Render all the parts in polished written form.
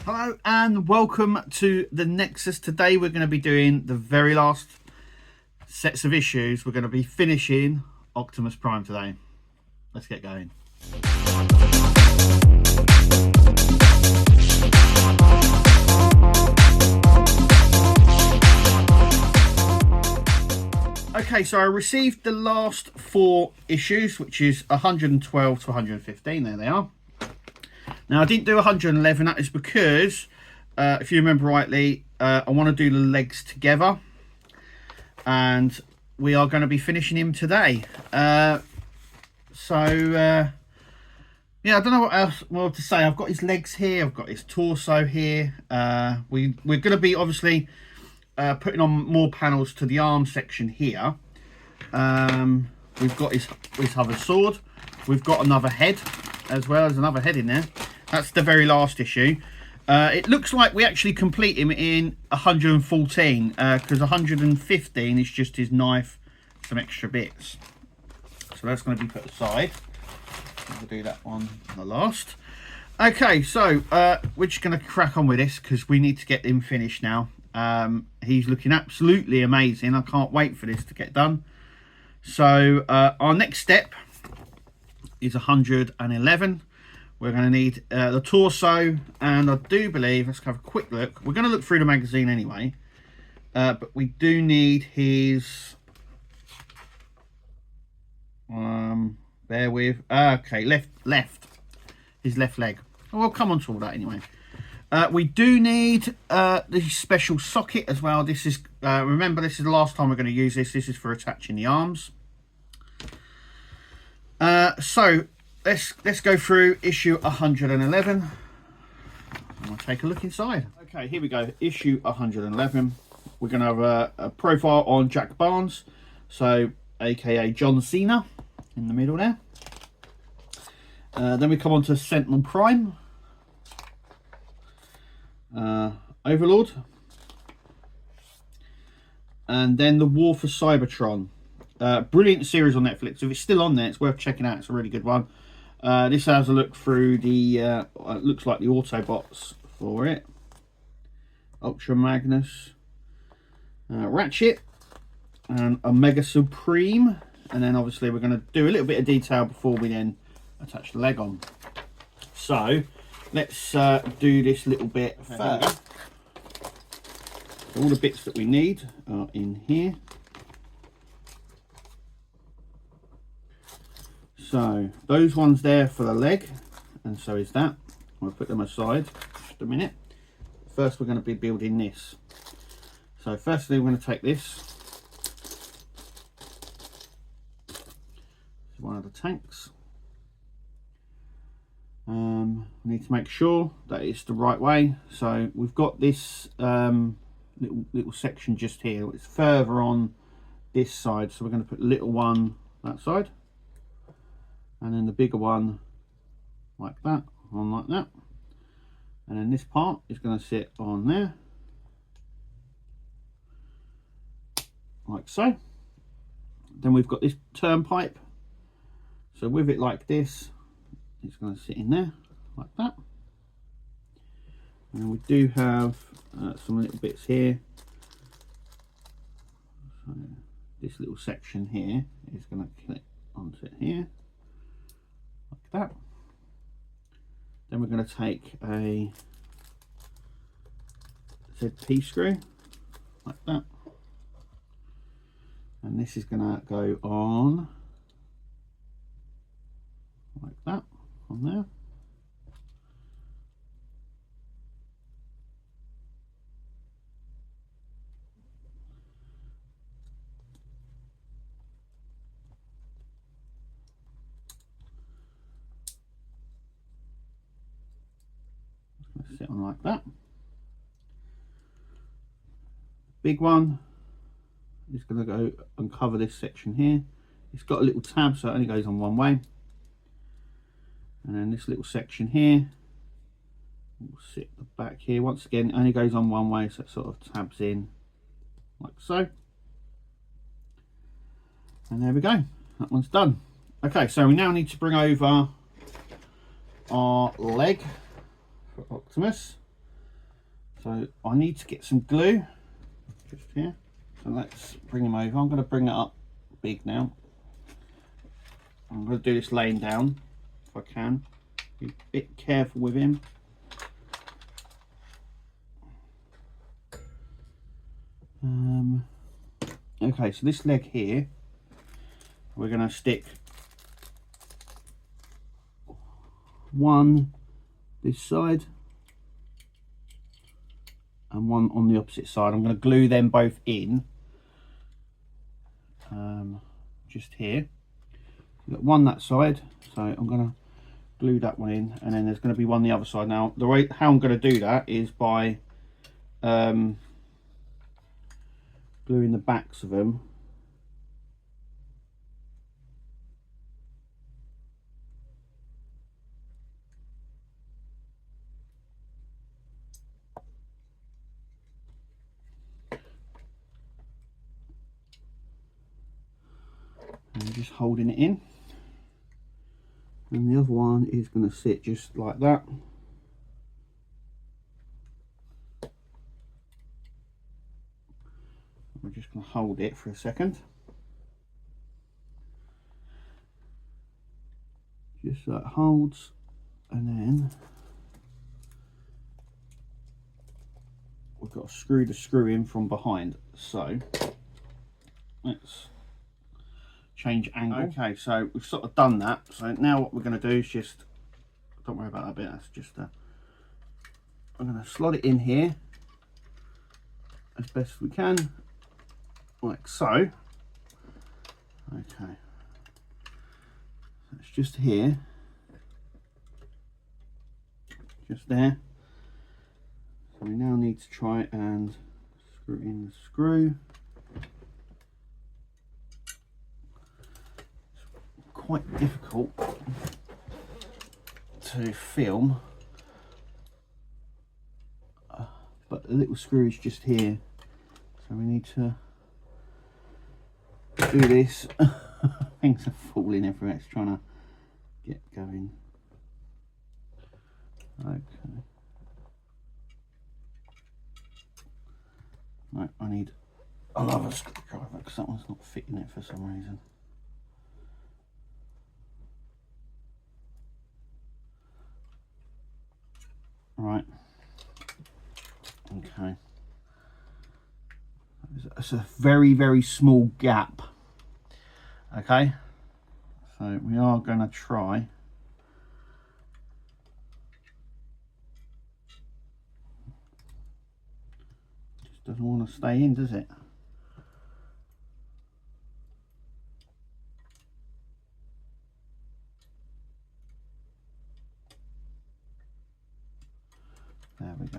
Hello and welcome to the Nexus. Today we're going to be doing the very last sets of issues. We're going to be finishing Optimus Prime today. Let's get going. Okay, so I received the last 4 issues, which is 112 to 115. There they are. Now, I didn't do 111. That is because, if you remember rightly, I want to do the legs together. And we are going to be finishing him today. Yeah, I don't know what else more to say. I've got his legs here. I've got his torso here. We're going to be, obviously, putting on more panels to the arm section here. We've got his other sword. We've got another head as well. There's another head in there. That's the very last issue. It looks like we actually complete him in 114 because 115 is just his knife, some extra bits. So that's going to be put aside. We'll do that one the last. Okay, so we're just going to crack on with this because we need to get him finished now. He's looking absolutely amazing. I can't wait for this to get done. So our next step is 111. We're going to need the torso, and I do believe, let's have a quick look. We're going to look through the magazine anyway, but we do need his, bear with, okay, left, his left leg. Oh, we'll come on to all that anyway. We do need the special socket as well. This is, remember, this is the last time we're going to use this. This is for attaching the arms. So let's go through issue 111. I'm going to take a look inside. Okay, here we go. Issue 111. We're going to have a profile on Jack Barnes, so aka John Cena in the middle there. Then we come on to Sentinel Prime, Overlord, and then the War for Cybertron. Brilliant series on Netflix. If it's still on there, it's worth checking out. It's a really good one. This has a look through the it looks like the Autobots for it. Ultra Magnus, Ratchet, and Omega Supreme. And then obviously we're going to do a little bit of detail before we then attach the leg on. So let's do this little bit first. All the bits that we need are in here. So those ones there for the leg, and so is that. We'll put them aside just a minute. First we're going to be building this. So firstly we're going to take this. This is one of the tanks. We need to make sure that it's the right way. So we've got this little section just here. It's further on this side, so we're going to put a little one that side. And then the bigger one like that, on like that. And then this part is going to sit on there, like so. Then we've got this turnpipe. So with it like this, it's going to sit in there, like that. And we do have some little bits here. So this little section here is going to clip onto it here. Like that. Then we're going to take a ZP screw like that, and this is going to go on like that on there. Sit on like that. Big one is going to go and cover this section here. It's got a little tab, so it only goes on one way. And then this little section here will sit at the back here. Once again, it only goes on one way, so it sort of tabs in like so. And there we go. That one's done. Okay, so we now need to bring over our leg for Optimus. So I need to get some glue just here. So let's bring him over. I'm going to bring it up big now. I'm going to do this laying down if I can. Be a bit careful with him. Okay, so this leg here, we're going to stick one this side and one on the opposite side. I'm going to glue them both in just here. We've got one that side, so I'm going to glue that one in, and then there's going to be one the other side. Now the way how I'm going to do that is by gluing the backs of them and just holding it in, and the other one is going to sit just like that. We're just going to hold it for a second, just so it holds, and then we've got to screw the screw in from behind. So let's change angle. Okay, so we've sort of done that. So now what we're going to do is just, don't worry about that bit, that's just I'm going to slot it in here as best we can, like so. Okay, that's just here, just there. So we now need to try and screw in the screw. It's quite difficult to film, but the little screw is just here, so we need to do this. Things are falling everywhere. It's trying to get going. Okay. Right, I need another screwdriver because that one's not fitting it for some reason. Right. Okay. It's a very, very small gap. Okay. So we are going to try. Just doesn't want to stay in, does it? There we go.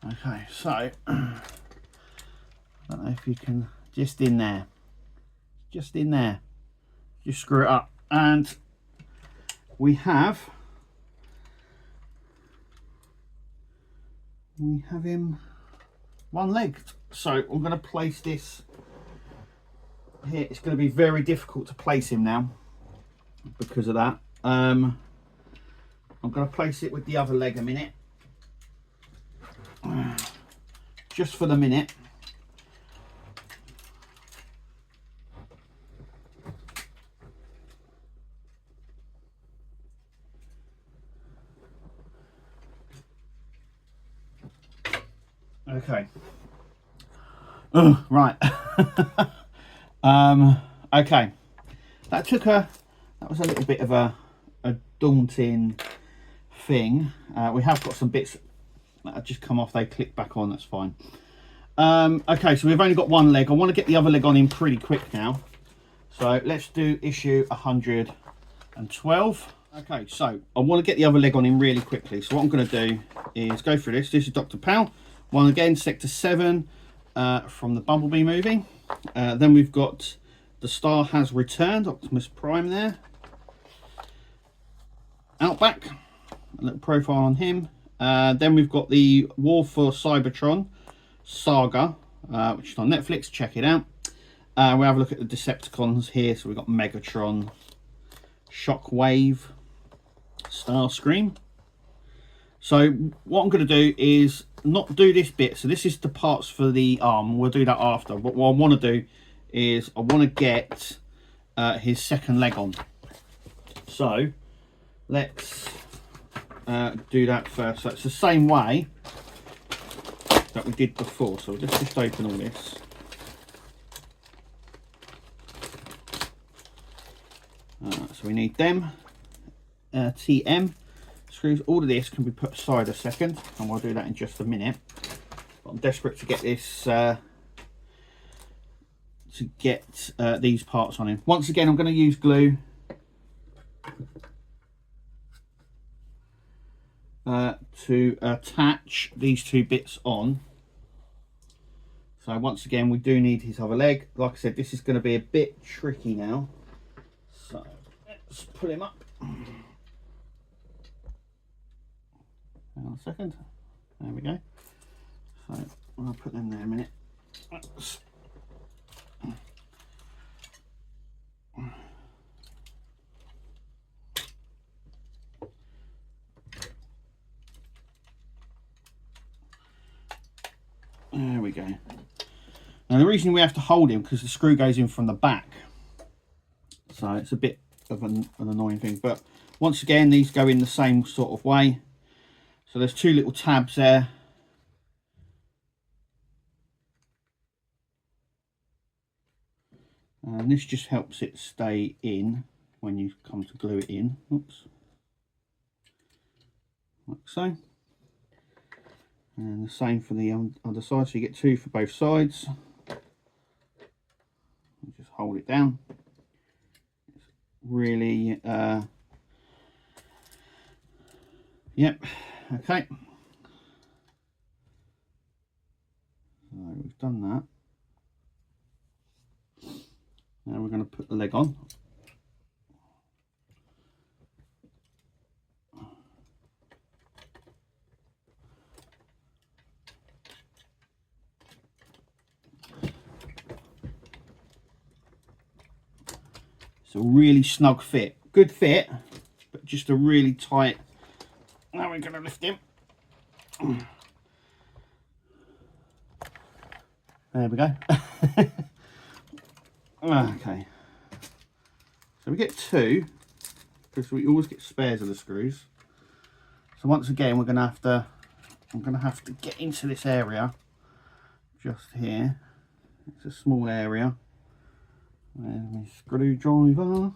Okay, so I don't know if you can, just in there, just screw it up, and we have him one leg. So I'm going to place this here. It's going to be very difficult to place him now because of that. I'm going to place it with the other leg a minute, just for the minute. Okay. Right. Okay. That was a little bit of a daunting thing. We have got some bits that have just come off. They click back on. That's fine. Okay, so we've only got one leg. I want to get the other leg on in pretty quick now. So let's do issue 112. Okay, so I want to get the other leg on in really quickly. So what I'm going to do is go through this. This is Dr. Powell. One again, Sector 7 from the Bumblebee movie. Then we've got The Star Has Returned, Optimus Prime there. Outback, a little profile on him. Then we've got the War for Cybertron Saga which is on Netflix. Check it out. We'll have a look at the Decepticons here. So we've got Megatron, Shockwave, Starscream. So what I'm going to do is not do this bit. So this is the parts for the arm. We'll do that after. But what I want to do is I want to get his second leg on. So let's do that first. So it's the same way that we did before. So we'll just open all this. So we need them. TM screws. All of this can be put aside a second, and we'll do that in just a minute. But I'm desperate to get this these parts on him. Once again, I'm going to use glue to attach these two bits on. So once again, we do need his other leg. Like I said, this is going to be a bit tricky now. So let's pull him up. Hang on a second. There we go. So I'll put them there a minute. There we go. Now the reason we have to hold him because the screw goes in from the back, so it's a bit of an annoying thing. But once again, these go in the same sort of way. So there's two little tabs there. And this just helps it stay in when you come to glue it in. Oops. Like so. And the same for the other side, so you get two for both sides. Just hold it down. It's really, yep, okay. So we've done that. Now we're going to put the leg on. It's a really snug fit. Good fit, but just a really tight. Now we're going to lift him. There we go. Okay. So we get two, because we always get spares of the screws. So once again, I'm going to have to get into this area, just here. It's a small area. There's my screwdriver.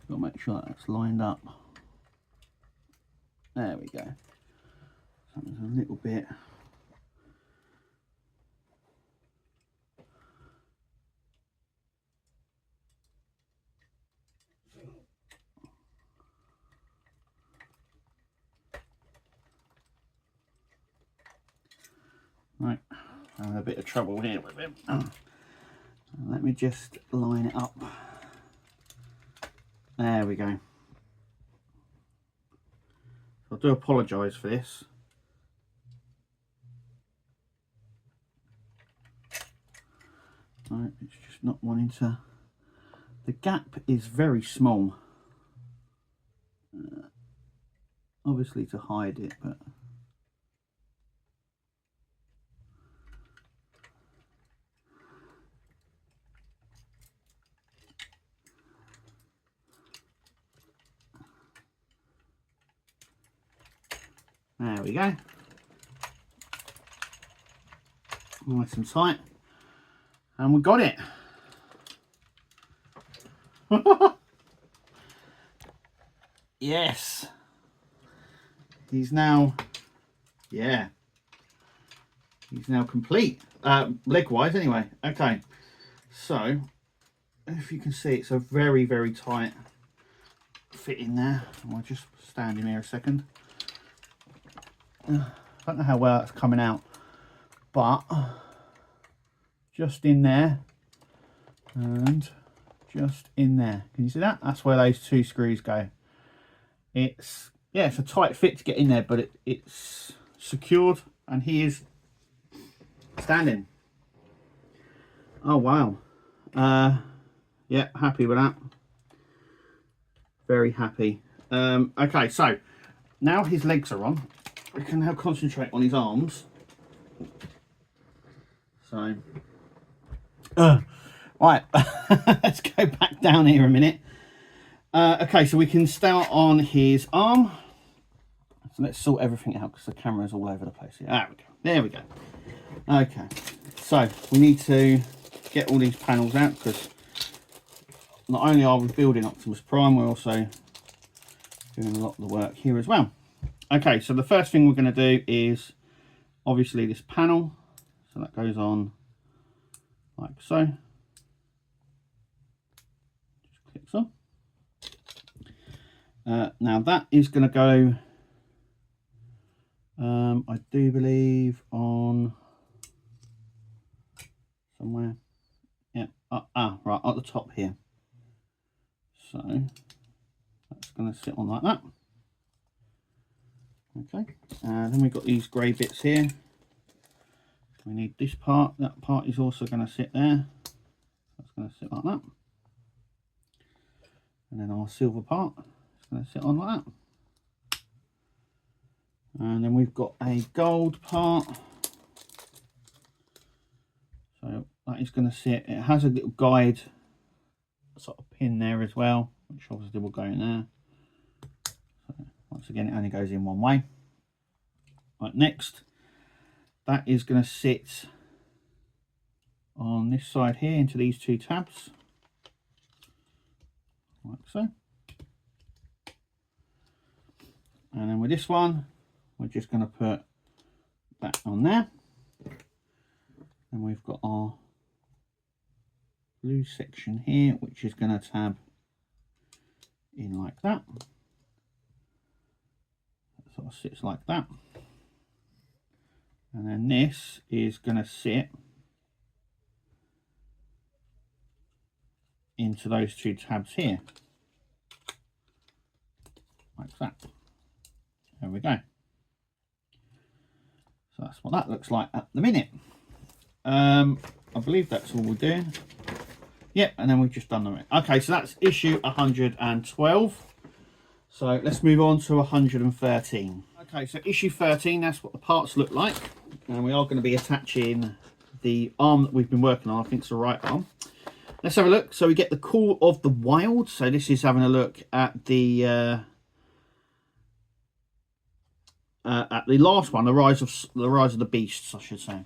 Got to make sure that's lined up. There we go. Something's a little bit. Right, I'm having a bit of trouble here with him. Let me just line it up. There we go. I do apologise for this. Right, it's just not wanting to. The gap is very small. Obviously to hide it, but. There we go. Nice and tight. And we got it. Yes. He's now, yeah. he's now complete, leg-wise anyway. Okay, so if you can see, it's a very, very tight fit in there. I'll just stand him here a second. I don't know how well that's coming out, but just in there and just in there. Can you see that? That's where those two screws go. It's, yeah, it's a tight fit to get in there, but it's secured, and he is standing. Oh wow. Yeah, happy with that. Very happy. Okay, so now his legs are on, we can now concentrate on his arms. So right, let's go back down here a minute. Okay, so we can start on his arm. So let's sort everything out because the camera's all over the place here. There we go. There we go. Okay, so we need to get all these panels out because not only are we building Optimus Prime, we're also doing a lot of the work here as well. Okay, so the first thing we're going to do is obviously this panel. So that goes on like so. Just clicks on. Now that is going to go, I do believe, on somewhere. Yeah, right at the top here. So that's going to sit on like that. Okay, then we've got these grey bits here. We need this part. That part is also going to sit there. That's going to sit like that. And then our silver part is going to sit on like that. And then we've got a gold part. So that is going to sit. It has a little guide sort of pin there as well, which obviously will go in there. So once again, it only goes in one way. Right, next, that is going to sit on this side here into these two tabs, like so. And then with this one, we're just going to put that on there. And we've got our blue section here, which is going to tab in like that. That sort of sits like that. And then this is going to sit into those two tabs here, like that. There we go. So that's what that looks like at the minute. I believe that's all we're doing. Yep, and then we've just done the rest. Okay, so that's issue 112. So let's move on to 113. Okay, so issue 13, that's what the parts look like. And we are going to be attaching the arm that we've been working on. I think it's the right arm. Let's have a look. So we get the Call of the Wild. So this is having a look at the last one, the rise of the beasts, I should say.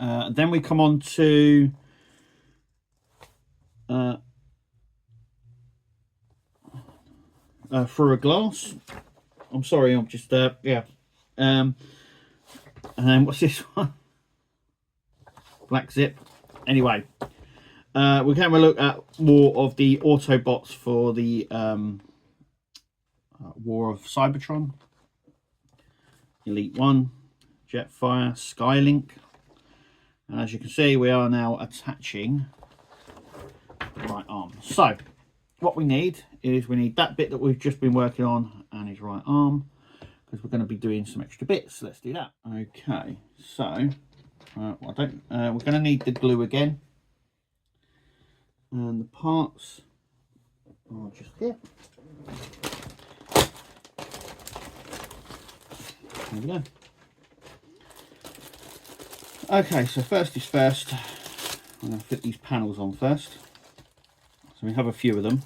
Then we come on to Through a Glass. I'm sorry, I'm just yeah. And then what's this one? Black Zip. Anyway, we're going to have a look at more of the Autobots for the War of Cybertron. Elite 1, Jetfire, Skylink. And as you can see, we are now attaching the right arm. So what we need is that bit that we've just been working on and his right arm, because we're going to be doing some extra bits. Let's do that. Okay, so we're going to need the glue again, and the parts are just here. There we go. Okay, so first is first. I'm going to fit these panels on first. So we have a few of them.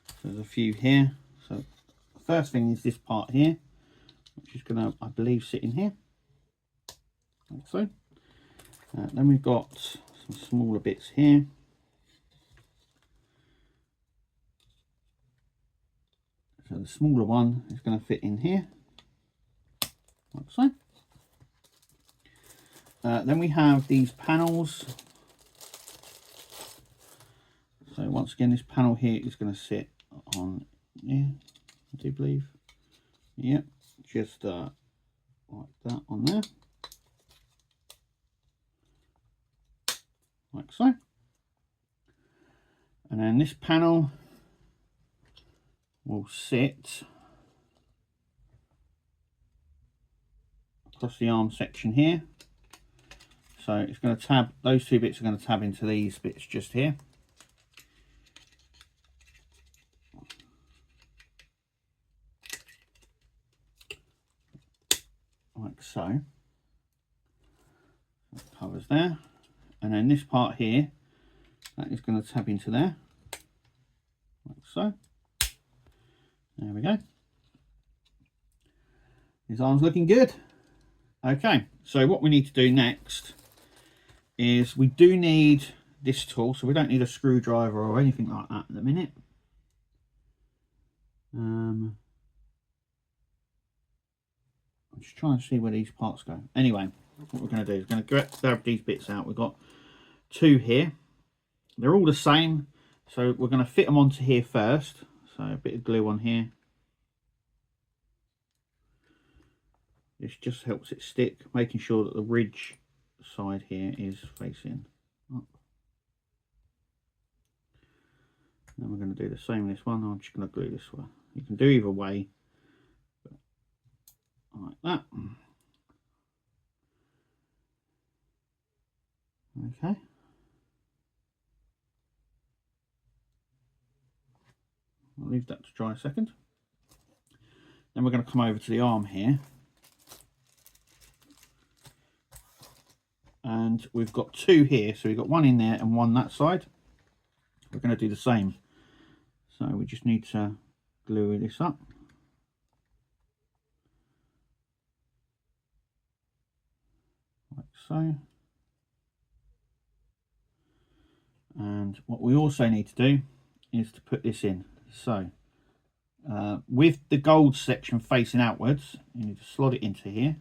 So there's a few here. So the first thing is this part here, which is going to, I believe, sit in here, like so. Then we've got some smaller bits here. So the smaller one is going to fit in here, like so. Then we have these panels. So once again, this panel here is going to sit on here, I do believe. Yep, just like that on there. Like so. And then this panel will sit across the arm section here. So it's going to tab, those two bits are going to tab into these bits just here. Like so. That covers there. And then this part here, that is going to tab into there. Like so. There we go. His arm's looking good. Okay, so what we need to do next is we do need this tool, so we don't need a screwdriver or anything like that at the minute. I'm just trying to see where these parts go. Anyway, what we're going to do is going to grab these bits out. We've got two here. They're all the same, so we're going to fit them onto here first. So a bit of glue on here. This just helps it stick, making sure that the ridge side here is facing up. Then we're going to do the same with this one. I'm just going to glue this one. You can do either way, but like that. Okay. I'll leave that to dry a second. Then we're going to come over to the arm here. And we've got two here, so we've got one in there and one that side. We're going to do the same. So we just need to glue this up. Like so. And what we also need to do is to put this in. So with the gold section facing outwards, you need to slot it into here.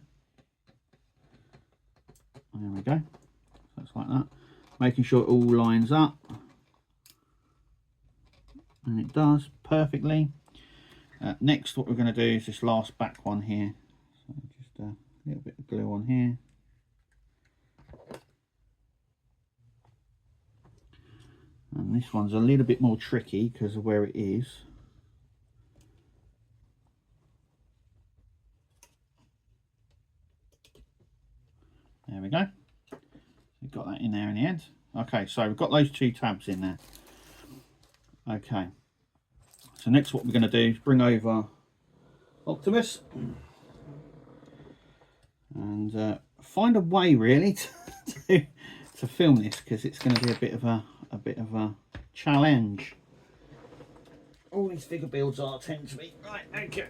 There we go. So it's like that. Making sure it all lines up. And it does perfectly. Next, what we're going to do is this last back one here. So just a little bit of glue on here. And this one's a little bit more tricky because of where it is. There we go. We've got that in there in the end. Okay, so we've got those two tabs in there. Okay. So next what we're going to do is bring over Optimus. And find a way really to film this, because it's going to be a bit of a challenge. All these figure builds tend to be. Right, okay.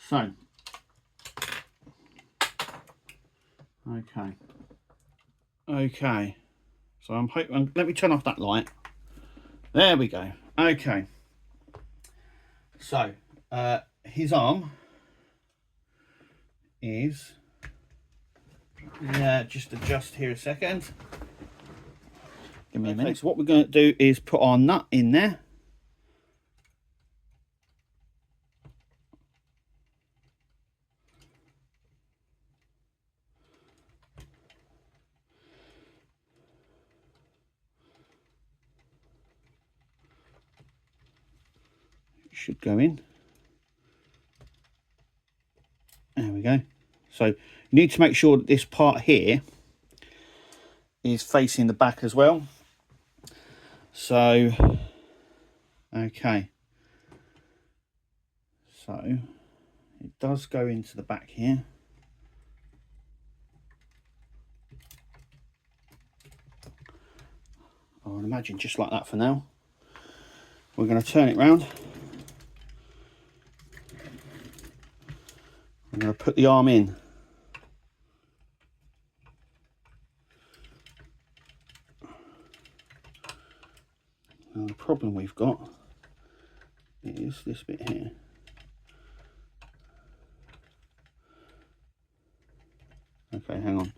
So okay, so I'm hoping, let me turn off that light. There we go. Okay, so his arm is, just adjust here a second, give me a minute. So what we're going to do is put our nut in there. Should go in. There we go. So you need to make sure that this part here is facing the back as well. So okay, so it does go into the back here. I would imagine just like that for now. We're going to turn it round. I'm going to put the arm in. Now the problem we've got is this bit here. Okay, hang on.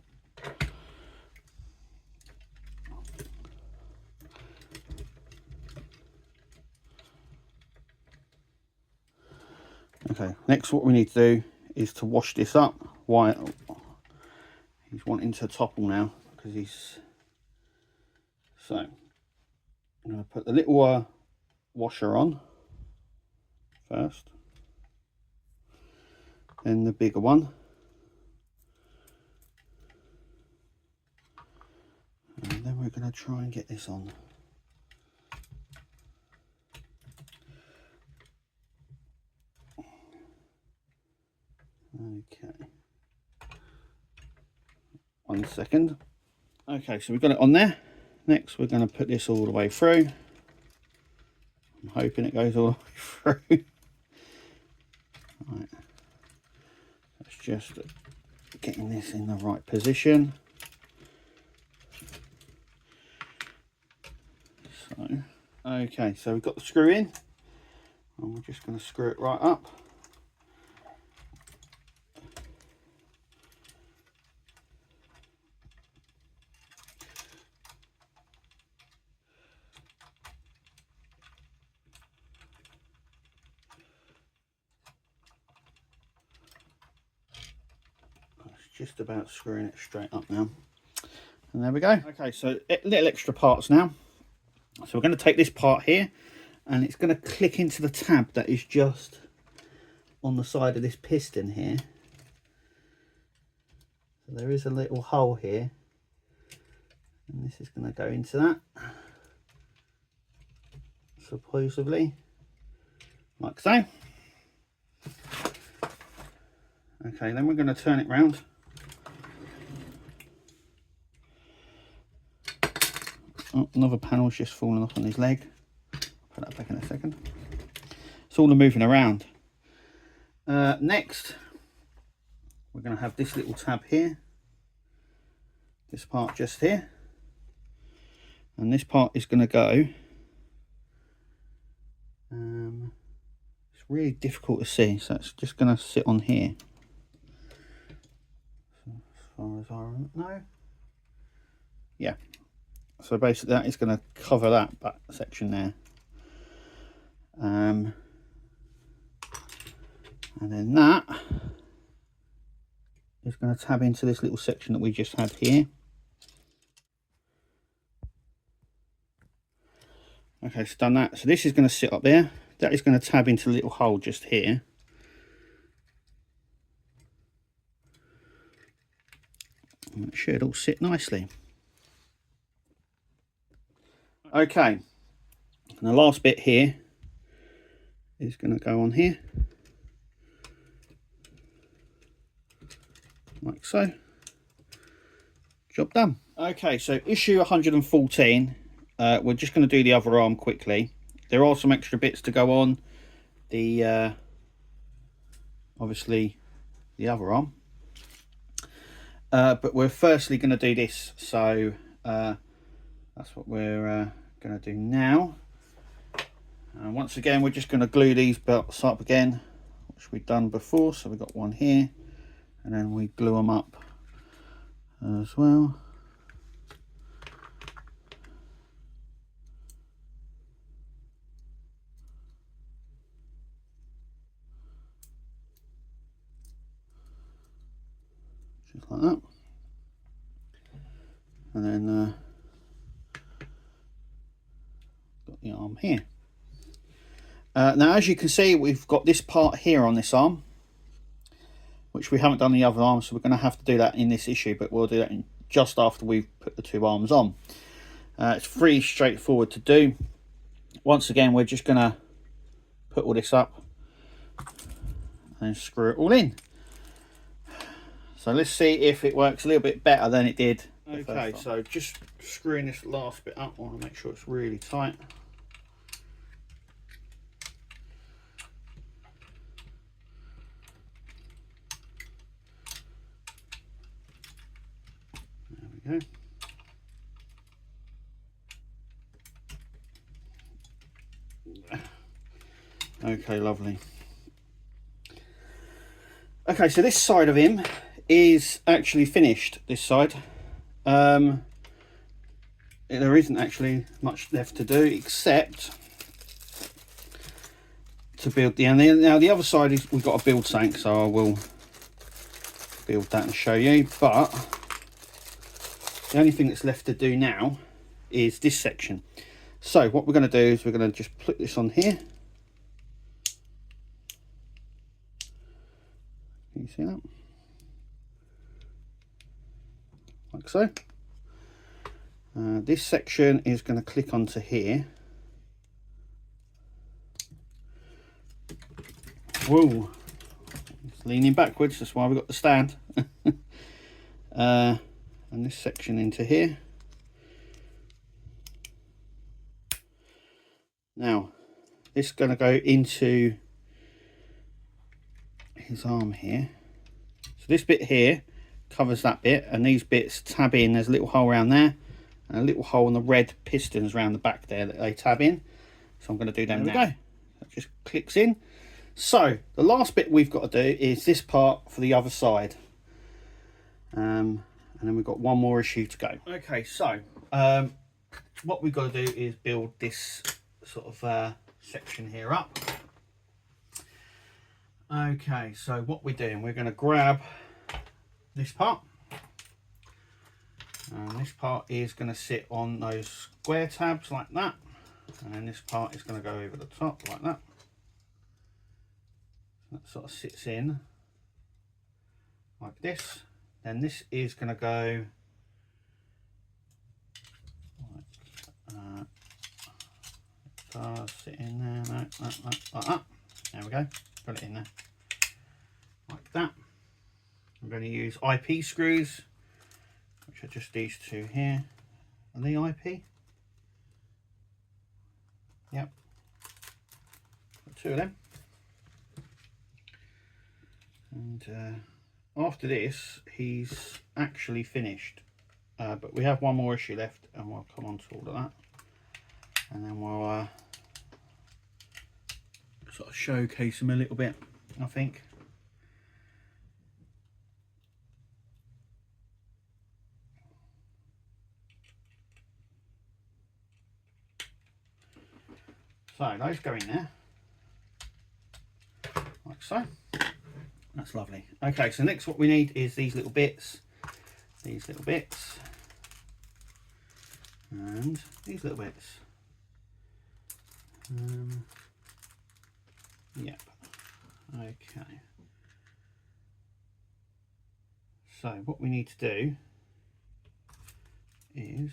Okay, next what we need to do is to wash this up. Why he's wanting to topple now, because he's... So, I'm going to put the little washer on first, then the bigger one, and then we're going to try and get this on. Okay, 1 second. Okay, so we've got it on there. Next we're going to put this all the way through. I'm hoping it goes all the way through. Right. That's just getting this in the right position. So, okay, so we've got the screw in, and we're just going to screw it right up. Just about screwing it straight up now, and there we go. Okay, so little extra parts now. So we're going to take this part here, and it's going to click into the tab that is just on the side of this piston here. So there is a little hole here, and this is going to go into that, supposedly, like so. Okay, then we're going to turn it round. Oh, another panel's just fallen off on his leg. Put that back in a second. It's all moving around. Next, we're going to have this little tab here. This part just here. And this part is going to go. It's really difficult to see, so it's just going to sit on here. So as far as I know. Yeah. So basically that is going to cover that back section there. And then that is going to tab into this little section that we just had here. Okay, so done that. So this is going to sit up there. That is going to tab into the little hole just here. And it should all sit nicely. Okay, and the last bit here is going to go on here, like so. Job done. Okay, so issue 114, we're just going to do the other arm quickly. There are some extra bits to go on the, obviously, the other arm. But we're firstly going to do this, so that's what we're going to do now. And once again, we're just going to glue these belts up again, which we've done before. So we've got one here, and then we glue them up as well. Just like that. And then got the arm here. Now, as you can see, we've got this part here on this arm, which we haven't done the other arm, so we're going to have to do that in this issue, but we'll do that just after we've put the two arms on. It's pretty straightforward to do. Once again, we're just going to put all this up and screw it all in. So let's see if it works a little bit better than it did. Okay, so just screwing this last bit up, I want to make sure it's really tight. There we go. Okay, lovely. Okay, so this side of him is actually finished, this side. There isn't actually much left to do except to build the end. Now the other side is we've got to build something, so I will build that and show you. But the only thing that's left to do now is this section. So what we're going to do is we're going to just put this on here. Can you see that? Like so. This section is going to click onto here. Whoa, it's leaning backwards, that's why we've got the stand. And this section into here. Now, this is going to go into his arm here. So this bit here covers that bit, and these bits tab in. There's a little hole around there, and a little hole in the red pistons around the back there that they tab in. So I'm going to do them now. There we go. That just clicks in. So the last bit we've got to do is this part for the other side. And then we've got one more issue to go. Okay, so what we've got to do is build this sort of section here up. Okay, so what we're doing, we're going to grab this part, and this part is going to sit on those square tabs like that, and then this part is going to go over the top like that. That sort of sits in like this. Then this is going to go like sit in there, like that. There we go. Put it in there like that. I'm going to use IP screws, which are just these two here. Are they IP? Yep. Got two of them. And after this, he's actually finished. But we have one more issue left, and we'll come on to all of that. And then we'll sort of showcase him a little bit, I think. So those go in there, like so. That's lovely. Okay, so next what we need is these little bits, and these little bits. Yep. Okay. So what we need to do is,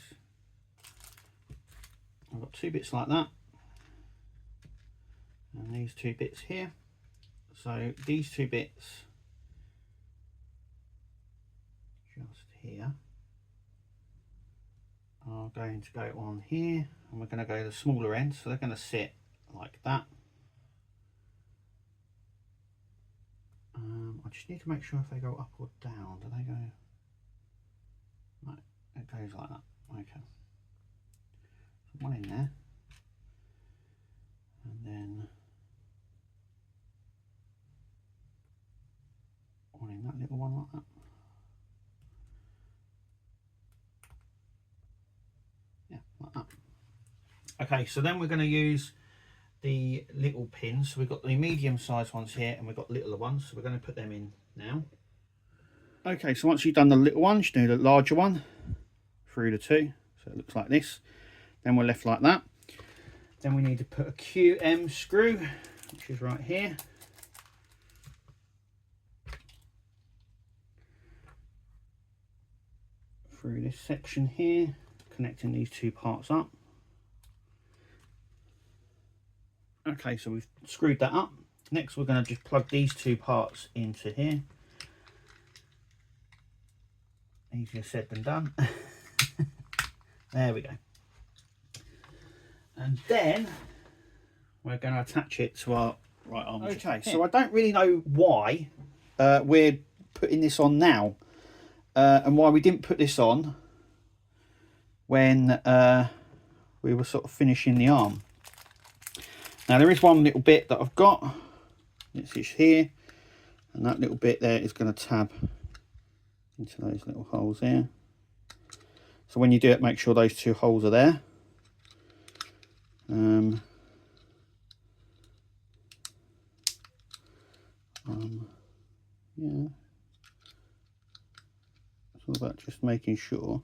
I've got two bits like that, and these two bits here. So these two bits just here are going to go on here, and we're going to go to the smaller end, so they're going to sit like that. I just need to make sure if they go up or down. Do they go? No, it goes like that. Okay. So one in there, and then one in that little one like that. Yeah, like that. Okay, so then we're going to use the little pins. So we've got the medium sized ones here, and we've got littler ones, so we're going to put them in now. Okay, so once you've done the little one, you do the larger one through the two, so it looks like this. Then we're left like that. Then we need to put a QM screw, which is right here. Through this section here, connecting these two parts up. Okay, so we've screwed that up. Next we're going to just plug these two parts into here. Easier said than done. There we go. And then we're going to attach it to our right arm. Okay, so I don't really know why we're putting this on now, and why we didn't put this on when we were sort of finishing the arm. Now there is one little bit that I've got, it's here, and that little bit there is going to tab into those little holes here. So when you do it, make sure those 2 holes are there. Yeah, it's all about just making sure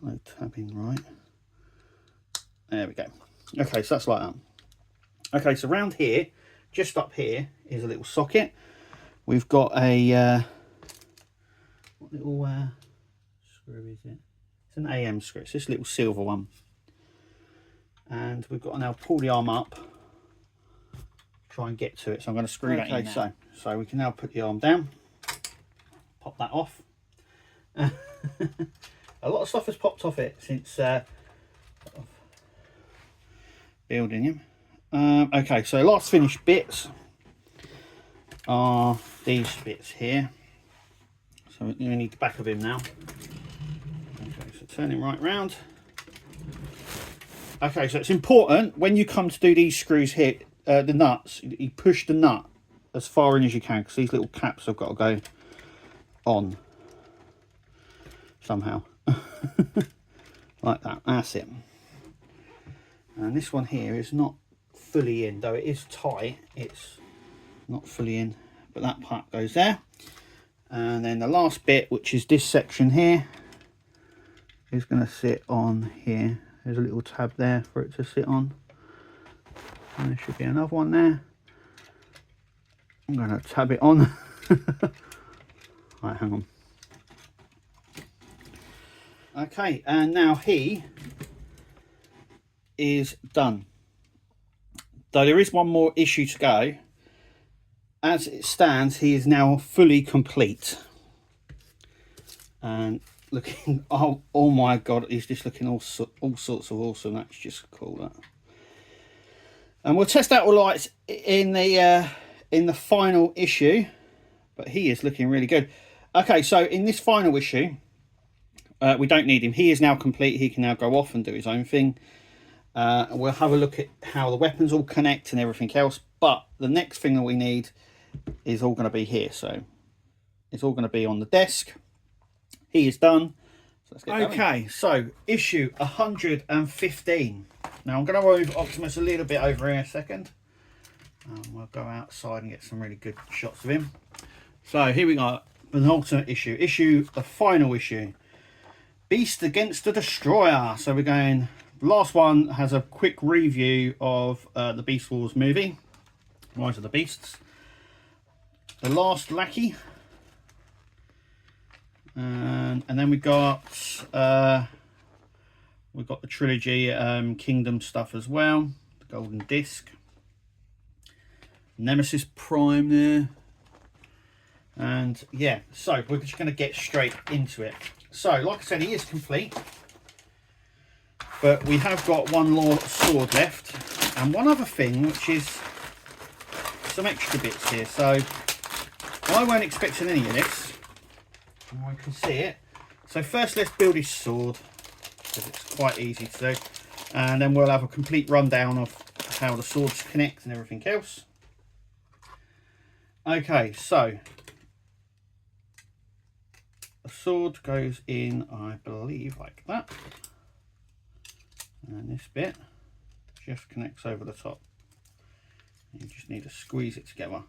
I'm tabbing right. There we go. Okay, so that's like that. Okay, so around here, just up here, is a little socket. We've got a what little screw is it? It's an AM screw. It's this little silver one, and we've got to now pull the arm up, try and get to it. So I'm going to screw that in now. So we can now put the arm down, pop that off. A lot of stuff has popped off it since building him. Okay, so last finished bits are these bits here. So we need the back of him now. Okay, so turn him right round. Okay, so it's important when you come to do these screws here, the nuts, you push the nut as far in as you can, because these little caps have got to go on somehow. Like that, that's it. And this one here is not fully in, though it is tight, it's not fully in, but that part goes there. And then the last bit, which is this section here, is going to sit on here. There's a little tab there for it to sit on, and there should be another one there. I'm going to tab it on. Right, hang on. Okay, and now he is done. Though there is one more issue to go. As it stands, he is now fully complete. And looking, oh my god, he's just looking all sorts of awesome. That's just cool, that. And we'll test out all the lights in the final issue, but he is looking really good. Okay, so in this final issue, we don't need him. He is now complete. He can now go off and do his own thing. We'll have a look at how the weapons all connect and everything else. But the next thing that we need is all going to be here. So it's all going to be on the desk. He is done. So let's get going. Okay, so issue 115. Now I'm going to move Optimus a little bit over here a second. We'll go outside and get some really good shots of him. So here we go. An alternate issue. The final issue. Beast against the Destroyer. So we're going... The last one has a quick review of the Beast Wars movie, Rise of the Beasts. The Last Lackey, and then we got the trilogy Kingdom stuff as well. The Golden Disc, Nemesis Prime there, and yeah. So we're just going to get straight into it. So, like I said, he is complete. But we have got one more sword left, and one other thing, which is some extra bits here. So I weren't expecting any of this. I can see it. So first, let's build his sword, because it's quite easy to do, and then we'll have a complete rundown of how the swords connect and everything else. Okay, so the sword goes in, I believe, like that. And this bit just connects over the top. You just need to squeeze it together.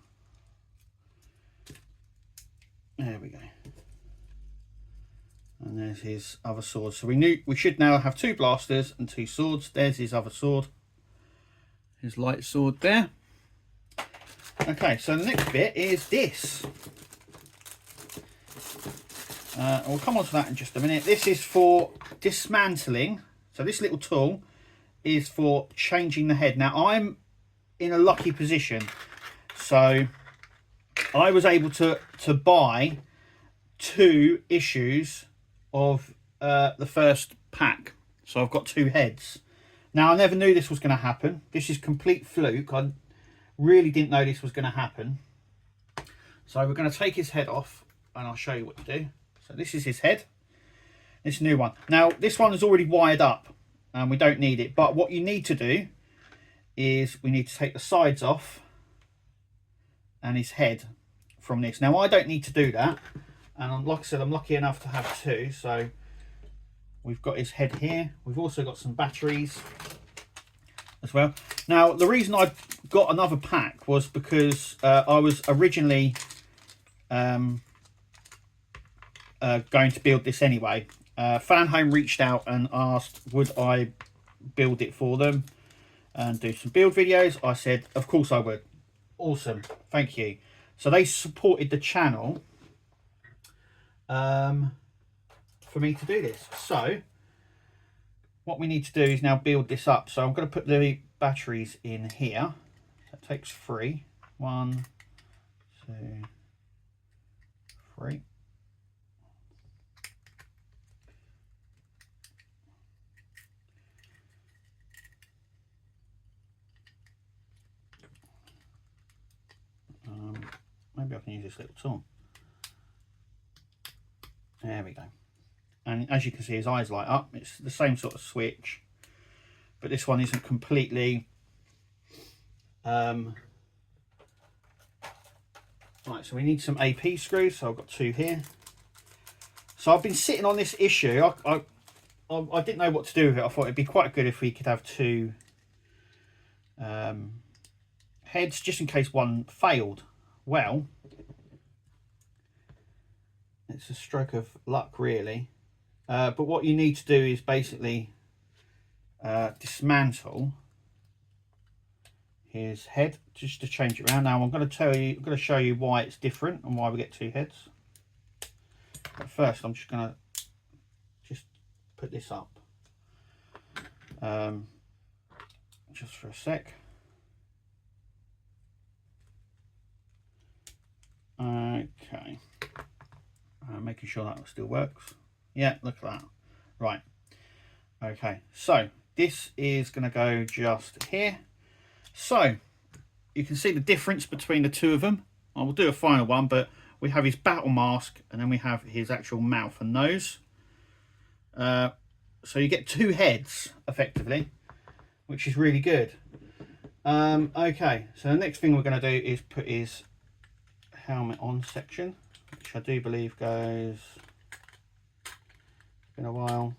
There we go. And there's his other sword. So we should now have 2 blasters and 2 swords. There's his other sword. His light sword there. Okay, so the next bit is this. We'll come on to that in just a minute. This is for dismantling. So this little tool is for changing the head. Now I'm in a lucky position. So I was able to buy 2 issues of the first pack. So I've got 2 heads. Now I never knew this was going to happen. This is complete fluke. I really didn't know this was going to happen. So we're going to take his head off and I'll show you what to do. So this is his head. This new one. Now, this one is already wired up and we don't need it. But what you need to do is we need to take the sides off and his head from this. Now I don't need to do that, and like I said, I'm lucky enough to have two. So we've got his head here. We've also got some batteries as well. Now the reason I got another pack was because I was originally going to build this anyway. Fanhome reached out and asked would I build it for them and do some build videos. I said of course I would. Awesome, thank you. So they supported the channel for me to do this. So what we need to do is now build this up. So I'm going to put the batteries in here. That takes 3. 1, 2, 3. Maybe I can use this little tool. There we go. And as you can see, his eyes light up. It's the same sort of switch, but this one isn't completely right. So we need some AP screws. So I've got 2 here. So I've been sitting on this issue. I didn't know what to do with it. I thought it'd be quite good if we could have 2 heads, just in case one failed. Well, it's a stroke of luck really, but what you need to do is basically dismantle his head just to change it around. Now I'm going to show you why it's different and why we get 2 heads. But first I'm just going to put this up just for a sec. Okay, making sure that still works. Yeah, look at that. Right, okay, so this is going to go just here. So you can see the difference between the 2 of them. I will do a final one, but we have his battle mask and then we have his actual mouth and nose. So you get 2 heads effectively, which is really good. Okay, so the next thing we're going to do is put his helmet on section, which I do believe goes, it's been a while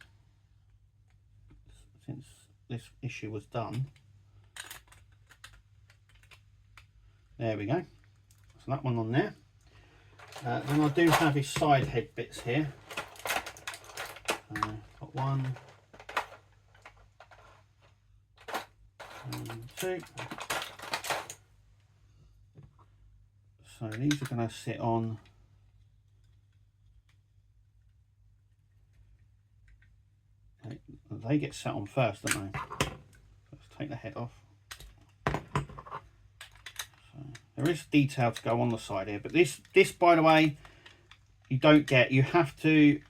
since this issue was done. There we go, so that one on there. Then I do have his side head bits here. Got 1 and 2. So these are going to sit on they get set on first, don't they? Let's take the head off. So there is detail to go on the side here, but this by the way you don't get. You have to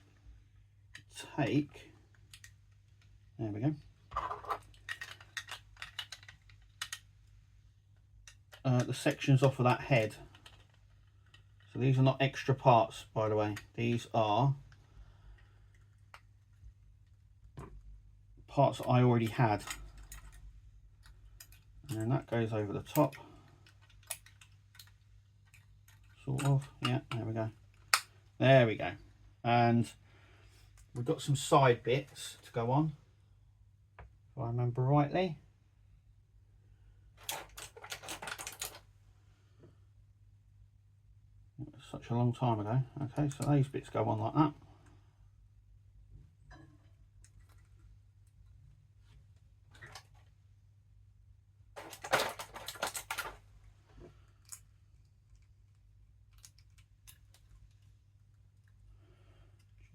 take, there we go, the sections off of that head. So these are not extra parts, by the way. These are parts that I already had. And then that goes over the top. Sort of. Yeah, there we go. There we go. And we've got some side bits to go on, if I remember rightly. Such a long time ago. Okay, so these bits go on like that.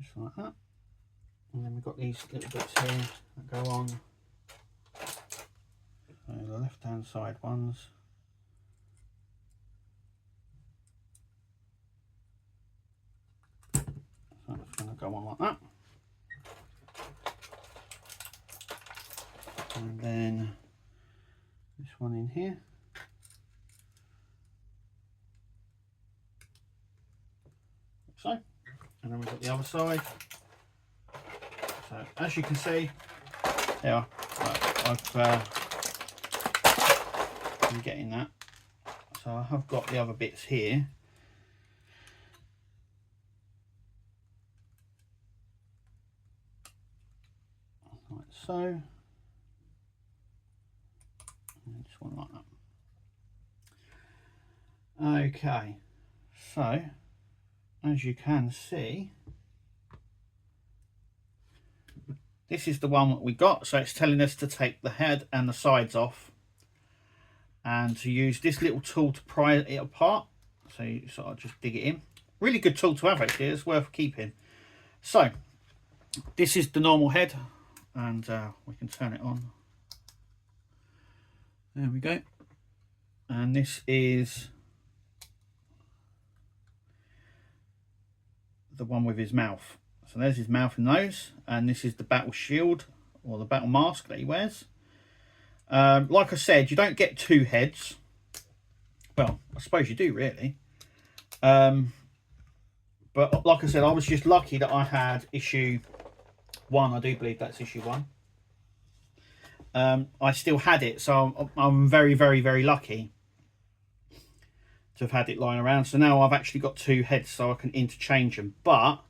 Just like that. And then we've got these little bits here that go on. So the left hand side ones. That's going to go on like that. And then this one in here. Like so. And then we've got the other side. So as you can see, there I've been getting that. So I have got the other bits here. like so. Just one like that. Okay, so as you can see, this is the one that we got. So it's telling us to take the head and the sides off and to use this little tool to pry it apart. So you sort of just dig it in. Really good tool to have actually, it's worth keeping. So this is the normal head, and we can turn it on. There we go. And this is the one with his mouth. So there's his mouth and nose, and this is the battle shield or the battle mask that he wears. Like I said, you don't get two heads. Well, I suppose you do really. But like I said, I was just lucky that I had issue 1. I do believe that's issue 1. I still had it, so I'm very, very, very lucky to have had it lying around. So now I've actually got two heads, so I can interchange them. But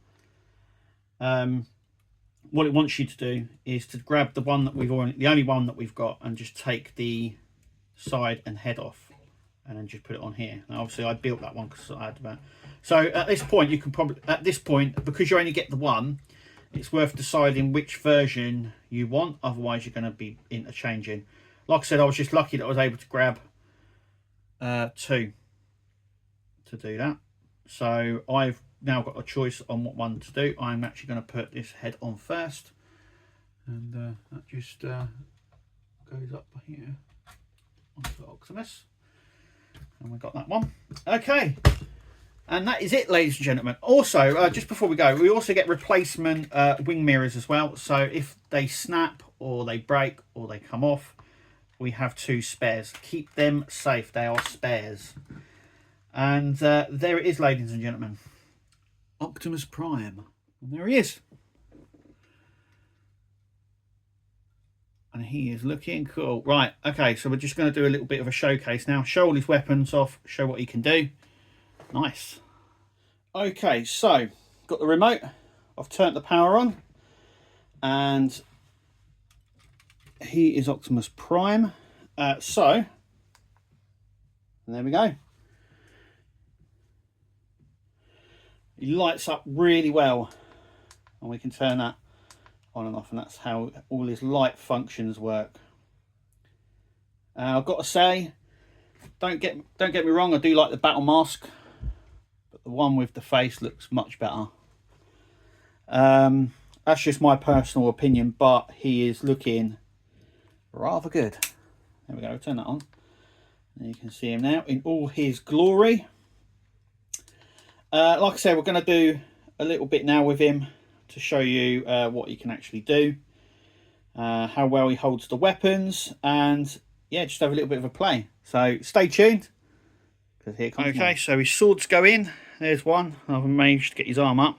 what it wants you to do is to grab the one that we've already, the only one that we've got, and just take the side and head off, and then just put it on here. Now, obviously, I built that one because I had that. So at this point, you can probably, because you only get the one, it's worth deciding which version you want. Otherwise, you're going to be interchanging. Like I said, I was just lucky that I was able to grab 2 to do that. So I've now got a choice on what one to do. I'm actually going to put this head on first, and that just goes up here onto Optimus, and we got that one. Okay, and that is it, ladies and gentlemen. Also, just before we go, we also get replacement wing mirrors as well. So if they snap or they break or they come off, we have 2 spares. Keep them safe, they are spares. And there it is, ladies and gentlemen, Optimus Prime, and there he is, and he is looking cool. Right, okay, so we're just going to do a little bit of a showcase now, show all his weapons off, show what he can do. Nice. Okay, so got the remote, I've turned the power on, and he is Optimus Prime. And there we go. He lights up really well, and we can turn that on and off, and that's how all his light functions work. I've got to say, don't get me wrong, I do like the battle mask, but the one with the face looks much better. That's just my personal opinion, but he is looking rather good. There we go, turn that on, and you can see him now in all his glory. Like I said, we're going to do a little bit now with him to show you what he can actually do, how well he holds the weapons, and yeah, just have a little bit of a play. So stay tuned, because here comes one. So his swords go in. There's one. I've managed to get his arm up,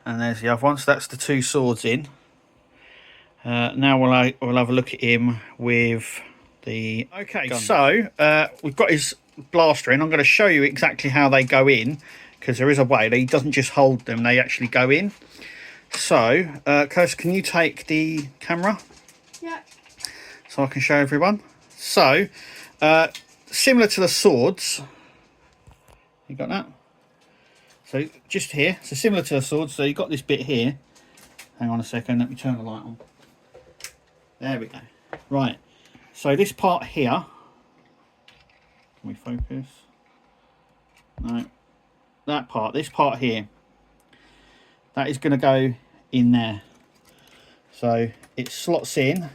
and there's the other one. So that's the 2 swords in. Now we'll have a look at him with the gun. So we've got his blaster in. I'm going to show you exactly how they go in, because there is a way. He doesn't just hold them, they actually go in. So Kirsten, can you take the camera? Yeah. So I can show everyone. So similar to the swords, you got that? So just here, so similar to the swords, so you've got this bit here. Hang on a second, let me turn the light on. There we go. Right, so this part here, can we focus? No. That part, this part here, that is going to go in there. So it slots in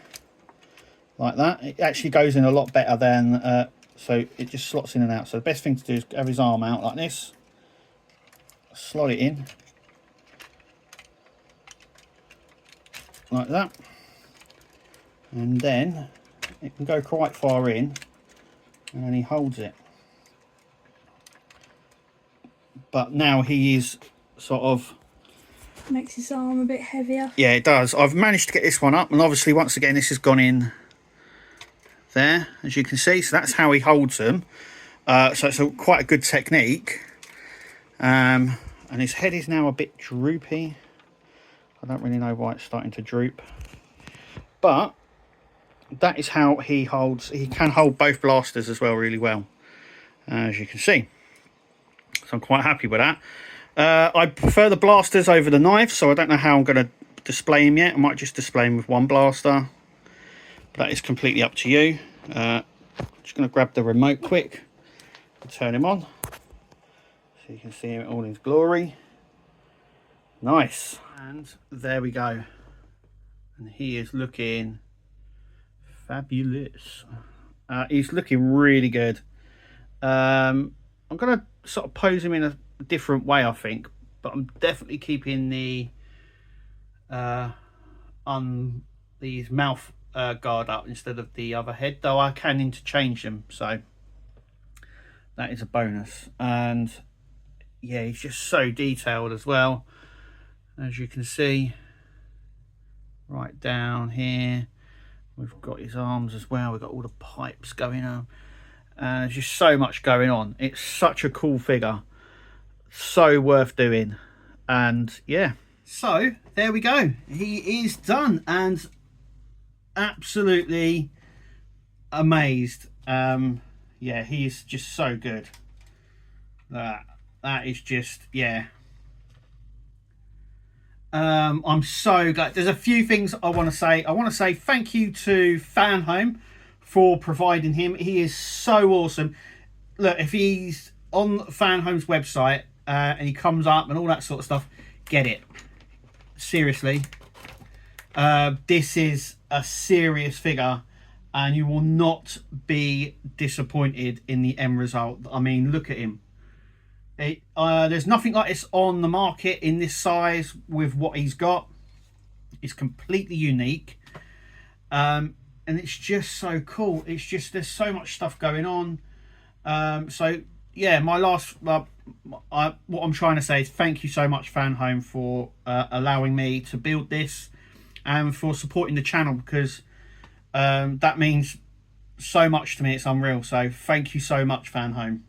like that. It actually goes in a lot better than, so it just slots in and out. So the best thing to do is have his arm out like this, slot it in, like that. And then it can go quite far in, and then he holds it. But now he is sort of... Makes his arm a bit heavier. Yeah, it does. I've managed to get this one up, and obviously once again this has gone in there, as you can see. So that's how he holds them. So it's quite a good technique. And his head is now a bit droopy. I don't really know why it's starting to droop, but that is how he holds. He can hold both blasters as well really well, as you can see. So I'm quite happy with that. I prefer the blasters over the knives, so I don't know how I'm going to display him yet. I might just display him with one blaster. That is completely up to you. Just going to grab the remote quick and turn him on so you can see him all in his glory. Nice. And there we go. And he is looking fabulous. He's looking really good. I'm going to sort of pose him in a different way, I think, but I'm definitely keeping the these mouth guard up instead of the other head, though I can interchange them, so that is a bonus. And yeah, he's just so detailed as well, as you can see right down here. We've got his arms as well, we've got all the pipes going on, and there's just so much going on. It's such a cool figure, so worth doing. And yeah, so there we go, he is done and absolutely amazed. Yeah, he's just so good. That is just, yeah. I'm so glad. There's a few things I want to say. I want to say thank you to Fanhome for providing him. He is so awesome. Look, if he's on Fanhome's website and he comes up and all that sort of stuff, get it. Seriously. This is a serious figure and you will not be disappointed in the end result. I mean, look at him. There's nothing like this on the market in this size with what he's got. It's completely unique, and it's just so cool. It's just, there's so much stuff going on. So yeah, my last what I'm trying to say is thank you so much, Fanhome, for allowing me to build this and for supporting the channel, because that means so much to me. It's unreal. So thank you so much, Fanhome.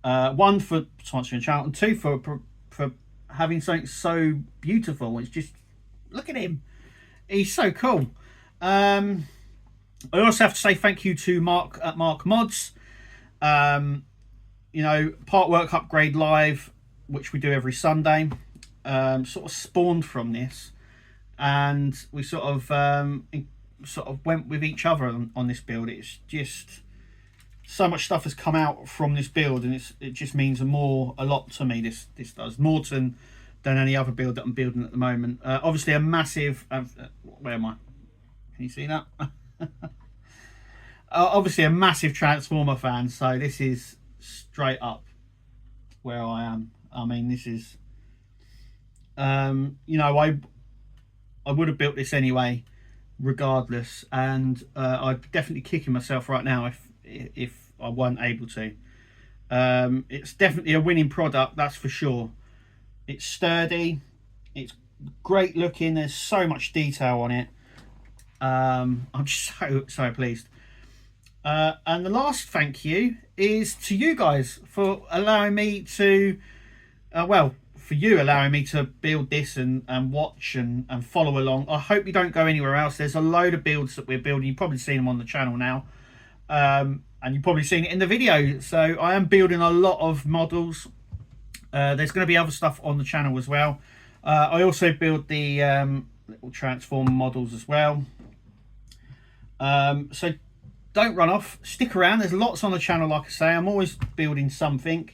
One, for sponsoring the channel, and two, for having something so beautiful. It's just, look at him, he's so cool. I also have to say thank you to Mark at Mark Mods. You know, Part Work Upgrade Live, which we do every Sunday, sort of spawned from this, and we sort of went with each other on this build. It's just, so much stuff has come out from this build, and it just means a lot to me. This does more than any other build that I'm building at the moment. Obviously a massive where am I? Can you see that? Obviously a massive Transformer fan, so this is straight up where I am. I mean, this is you know, I would have built this anyway regardless, and I'd definitely kicking myself right now if I weren't able to. It's definitely a winning product, that's for sure. It's sturdy, it's great looking, there's so much detail on it. I'm just so pleased. And the last thank you is to you guys for allowing me to for you allowing me to build this and watch and follow along. I hope you don't go anywhere else. There's a load of builds that we're building. You've probably seen them on the channel now, and you've probably seen it in the video. So I am building a lot of models. There's going to be other stuff on the channel as well. I also build the little Transformer models as well. So don't run off, stick around. There's lots on the channel, like I say. I'm always building something,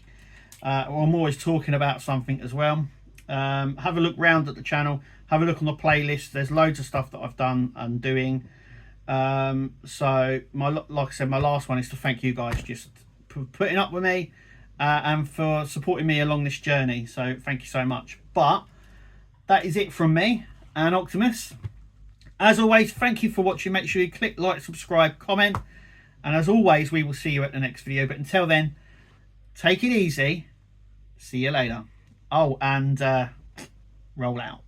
or I'm always talking about something as well. Have a look round at the channel, have a look on the playlist. There's loads of stuff that I've done and doing. So like I said, my last one is to thank you guys just for putting up with me and for supporting me along this journey. So thank you so much. But that is it from me and Optimus. As always, thank you for watching. Make sure you click like, subscribe, comment, and as always, we will see you at the next video. But until then, take it easy. See you later. Oh, and roll out.